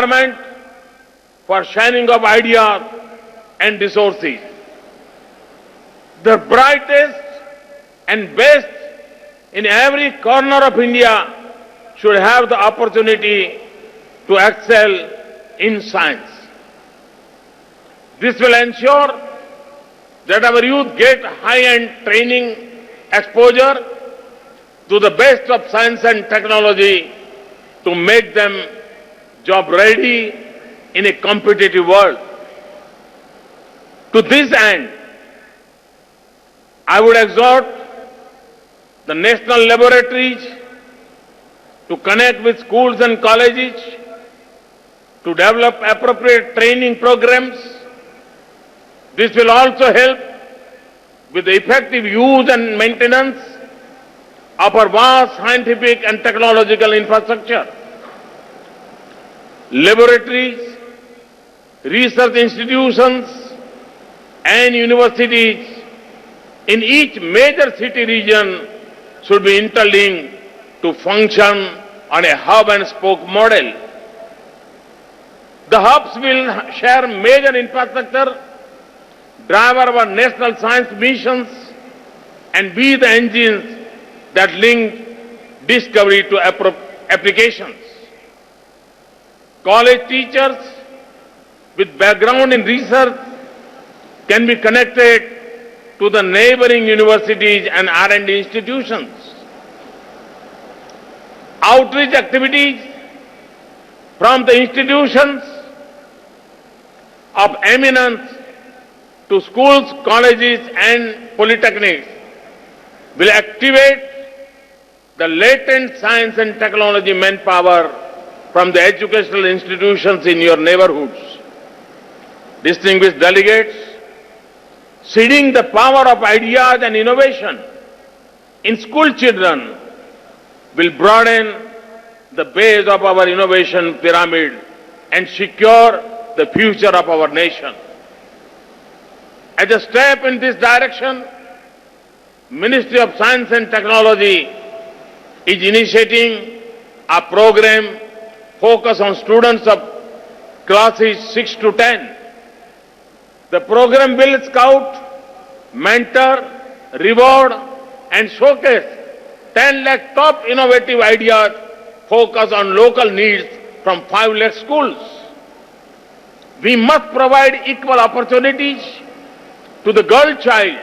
environment for sharing of ideas and resources. The brightest and best in every corner of India should have the opportunity to excel in science. This will ensure that our youth get high-end training exposure to the best of science and technology to make them job ready in a competitive world. To this end, I would exhort the national laboratories to connect with schools and colleges to develop appropriate training programs. This will also help with the effective use and maintenance of our vast scientific and technological infrastructure. Laboratories, research institutions, and universities in each major city region should be interlinked to function on a hub and spoke model. The hubs will share major infrastructure, drive our national science missions, and be the engines that link discovery to applications. College teachers with background in research can be connected to the neighboring universities and R&D institutions. Outreach activities from the institutions of eminence to schools, colleges, and polytechnics will activate the latent science and technology manpower from the educational institutions in your neighborhoods. Distinguished delegates, seeding the power of ideas and innovation in school children will broaden the base of our innovation pyramid and secure the future of our nation. As a step in this direction, Ministry of Science and Technology is initiating a program focused on students of classes 6 to 10. The program will scout, mentor, reward, and showcase 10 lakh top innovative ideas focused on local needs from 5 lakh schools. We must provide equal opportunities to the girl child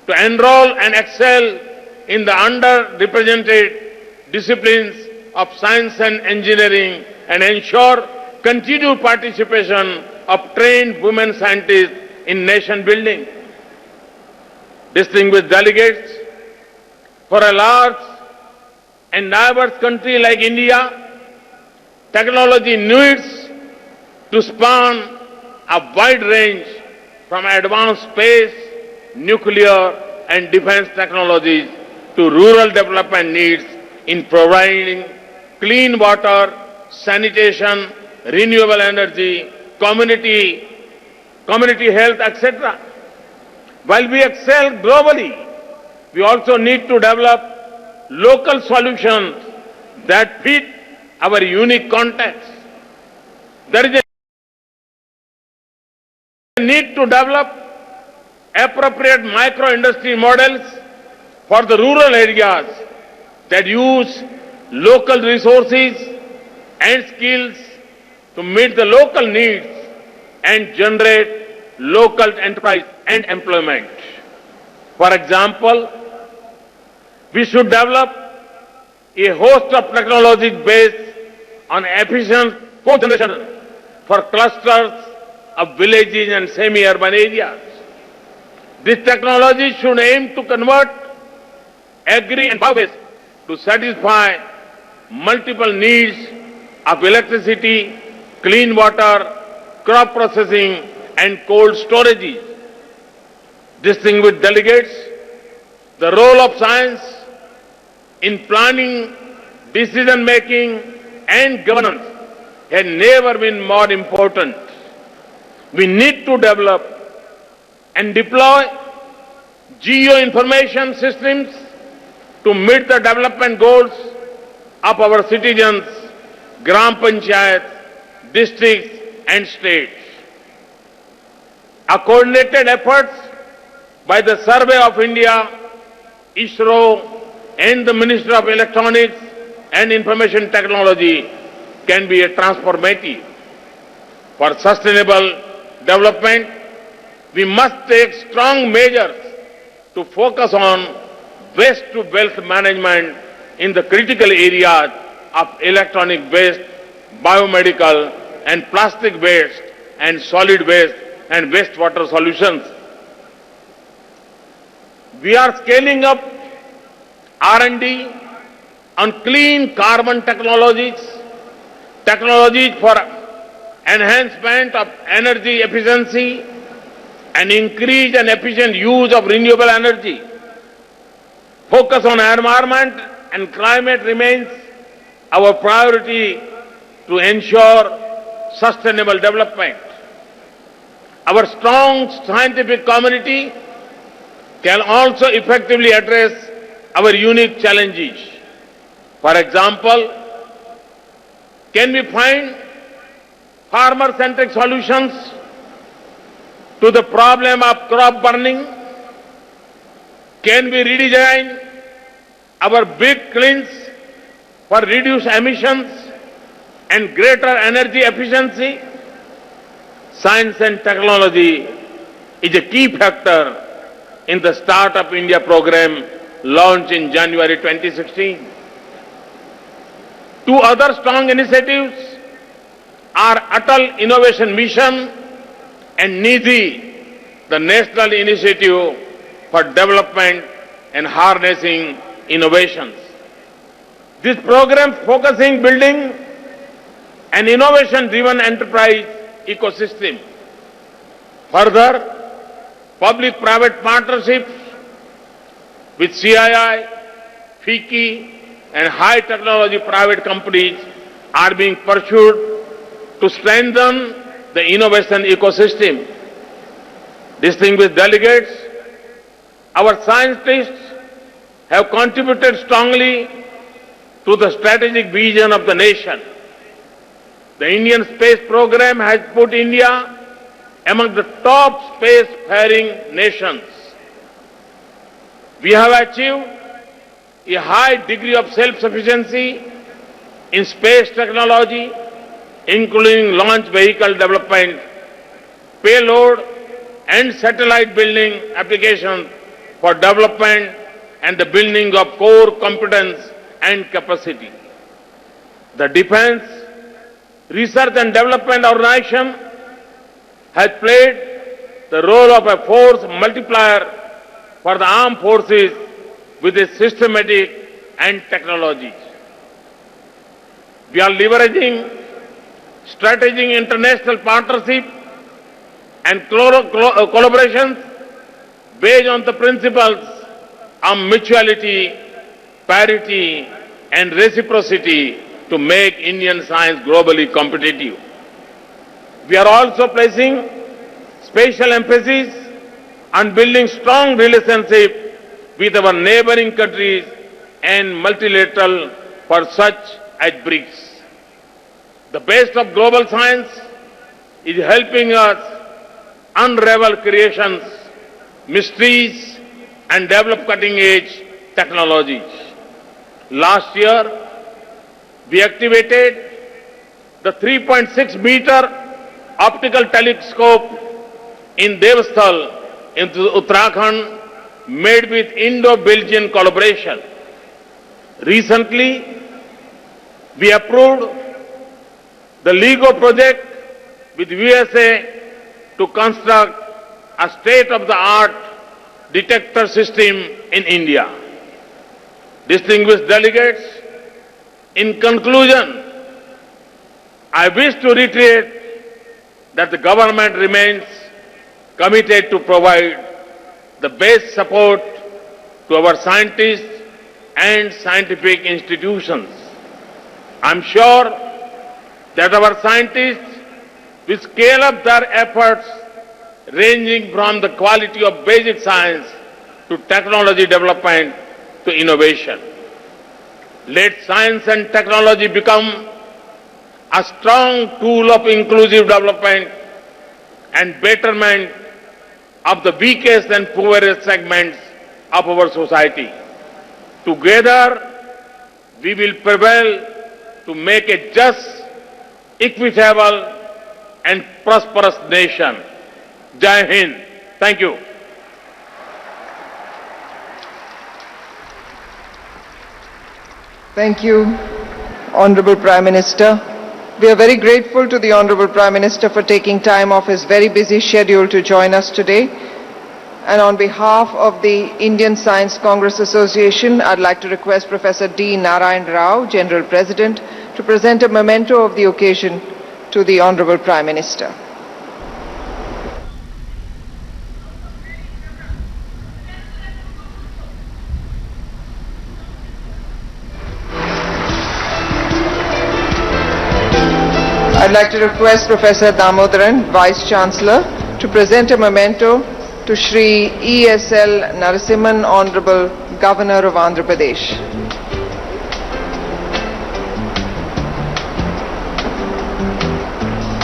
to enroll and excel in the underrepresented disciplines of science and engineering and ensure continued participation of trained women scientists in nation building. Distinguished delegates, for a large and diverse country like India, technology needs to span a wide range from advanced space, nuclear, and defense technologies to rural development needs in providing clean water, sanitation, renewable energy, community health, etc. While we excel globally, we also need to develop local solutions that fit our unique context. There is a need to develop appropriate micro-industry models for the rural areas that use local resources and skills to meet the local needs and generate local enterprise and employment. For example, we should develop a host of technologies based on efficient cogeneration for clusters of villages and semi-urban areas. This technology should aim to convert agri and biowaste to satisfy multiple needs of electricity, clean water, crop processing, and cold storages. Distinguished delegates, the role of science in planning, decision-making, and governance has never been more important. We need to develop and deploy geo-information systems to meet the development goals of our citizens, Gram Panchayat, districts and states. A coordinated efforts by the Survey of India, ISRO, and the Ministry of Electronics and Information Technology can be a transformative. For sustainable development, we must take strong measures to focus on waste to wealth management in the critical areas of electronic waste, biomedical and plastic waste and solid waste and wastewater solutions. We are scaling up R&D on clean carbon technologies, technologies for enhancement of energy efficiency and increased and efficient use of renewable energy. Focus on environment and climate remains our priority to ensure sustainable development. Our strong scientific community can also effectively address our unique challenges. For example, can we find farmer-centric solutions to the problem of crop burning? Can we redesign our big kilns for reduced emissions and greater energy efficiency? Science and technology is a key factor in the Startup India program launched in January 2016. Two other strong initiatives are Atal Innovation Mission and NIDHI, the National Initiative for Development and Harnessing Innovations. This program focusing building an innovation-driven enterprise ecosystem. Further, public-private partnerships with CII, FICCI, and high-technology private companies are being pursued to strengthen the innovation ecosystem. Distinguished delegates, our scientists have contributed strongly to the strategic vision of the nation. The Indian space program has put India among the top space-faring nations. We have achieved a high degree of self-sufficiency in space technology, including launch vehicle development, payload and satellite building applications for development and the building of core competence and capacity. The Defence Research and Development Organization has played the role of a force multiplier for the armed forces with its systematic and technologies. We are leveraging strategic international partnership and collaborations based on the principles of mutuality, parity, and reciprocity to make Indian science globally competitive. We are also placing special emphasis on building strong relationships with our neighboring countries and multilateral for such as BRICS. The best of global science is helping us unravel creations, mysteries, and develop cutting-edge technologies. Last year, we activated the 3.6-meter optical telescope in Devasthal in Uttarakhand, made with Indo-Belgian collaboration. Recently, we approved the LEGO project with USA to construct a state-of-the-art detector system in India. Distinguished delegates, in conclusion, I wish to reiterate that the government remains committed to provide the best support to our scientists and scientific institutions. I'm sure that our scientists will scale up their efforts ranging from the quality of basic science to technology development to innovation. Let science and technology become a strong tool of inclusive development and betterment of the weakest and poorest segments of our society. Together, we will prevail to make a just, equitable and prosperous nation. Jai Hind. Thank you. Thank you, Honorable Prime Minister. We are very grateful to the Honorable Prime Minister for taking time off his very busy schedule to join us today. And on behalf of the Indian Science Congress Association, I'd like to request Professor D. Narayan Rao, General President, to present a memento of the occasion to the Honorable Prime Minister. I'd like to request Professor Damodaran, Vice Chancellor, to present a memento to Shri E.S.L. Narasimhan, Honorable Governor of Andhra Pradesh.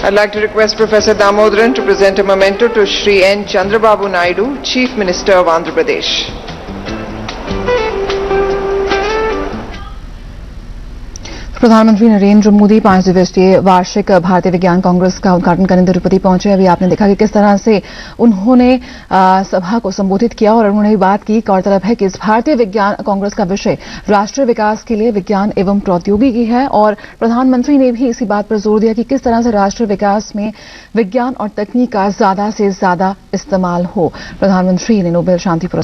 I'd like to request Professor Damodaran to present a memento to Shri N. Chandrababu Naidu, Chief Minister of Andhra Pradesh. प्रधानमंत्री नरेंद्र मोदी 5 दिवसीय वार्षिक भारतीय विज्ञान कांग्रेस का उद्घाटन करने तिरुपति पहुंचे। अभी आपने देखा कि किस तरह से उन्होंने सभा को संबोधित किया और उन्होंने बात की। गौरतलब है कि इस भारतीय विज्ञान कांग्रेस का विषय राष्ट्रीय विकास के लिए विज्ञान एवं प्रौद्योगिकी है और प्रधानमंत्री ने भी इसी बात पर जोर दिया कि किस तरह से राष्ट्रीय विकास में विज्ञान और तकनीक का ज्यादा से ज्यादा इस्तेमाल हो। प्रधानमंत्री ने नोबेल शांति पुरस्कार